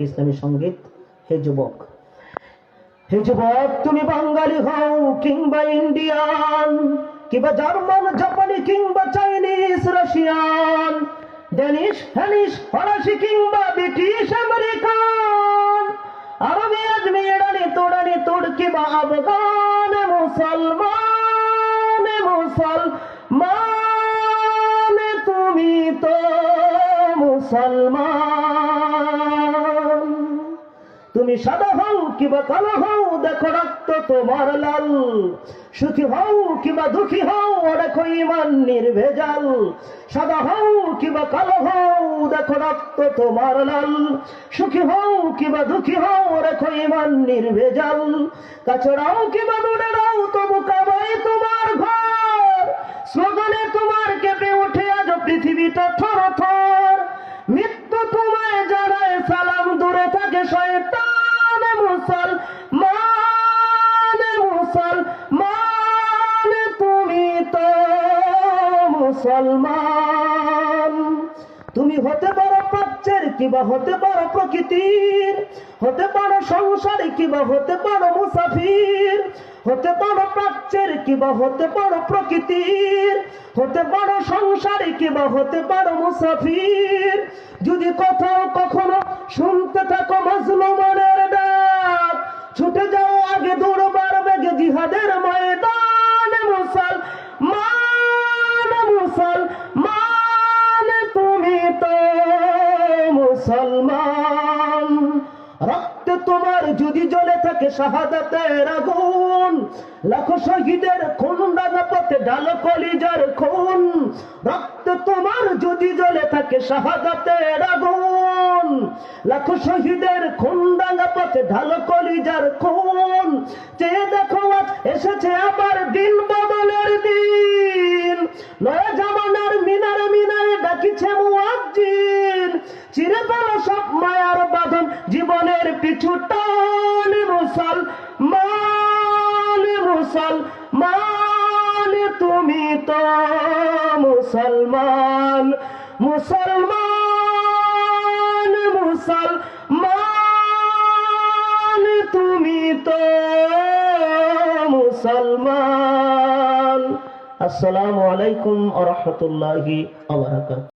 ইসলামী সঙ্গীত। হে যুবক, হে যুবক, তুমি বাঙালি হও কিংবা ইন্ডিয়ান কিংবা জার্মান, জাপানি কিংবা চাইনিজ, রাশিয়ান, ডেনিশ, হ্যানিশ, ফরাসি কিংবা ব্রিটিশ, আমেরিকান, আরবি, আজমি, ইরানি, তুরানি, তুর্কি বা আফগান, মুসলমান, মুসলমান, তুমি তো মুসলমান। তুমি সাদা হও কিংবা কালো হও, দেখো রক্ত তোমার লাল। সুখী হও কিংবা দুঃখী হও, দেখো ঈমান নির্ভেজাল। সাদা হও কিংবা কালো হও, দেখো রক্ত তোমার লাল। সুখী হও কিংবা দুঃখী হও, দেখো ঈমান নির্ভেজাল। কাছড়াও কিংবা দূরে রাও, তবু কাবায় তোমার ঘর। স্লোগানে তোমার কেঁপে ওঠে আজ পৃথিবীটা থর থর। মৃত্যু তোমায় জানায় সালাম, দূরে থাকে শয়তান। মুসলমান, মুসলমান, তুমি তো মুসলমান। তুমি হতে পারো প্রাচ্যের কিংবা হতে পারো প্রকৃতির, হতে পারো সংসারী কিংবা হতে পারো মুসাফির, হতে পারো প্রাচ্যের কিংবা হতে পারো প্রকৃতির, হতে পারো সংসারী কিংবা হতে পারো মুসাফির। যদি কোথাও কখনো শুনতে থাকো মাজলুমের ডাক, ছুটে যাও আগে দুর্বার বেগে জিহাদের ময়দান। মুসলমান, মুসলমান, তুমি তো মুসলমান। রক্তে তোমার যদি জ্বলে থাকে শাহাদাতের আগুন, লাখো শহীদের খুন রাঙা পথে ঢালো কলিজার খুন। রক্তে তোমার যদি জ্বলে থাকে শাহাদাতের আগুন, লাখো শহীদের খুন রাঙা পথে ঢালো কলিজার খুন। চেয়ে দেখো আজ এসেছে আবার দিন বদলের দিন। নয়া জামানার মিনারে মিনারে ডাকিছে মুয়াজ্জিন। চিরে ফেলো সব মায়ার বাঁধন, জীবনের পিছু টান। মুসলমান, মুসলমান, তুমি তো মুসলমান। মুসলমান, মুসলমান, তুমি তো মুসলমান। আসসালামু আলাইকুম ওয়া রাহমাতুল্লাহি ওয়া বারাকাতুহু।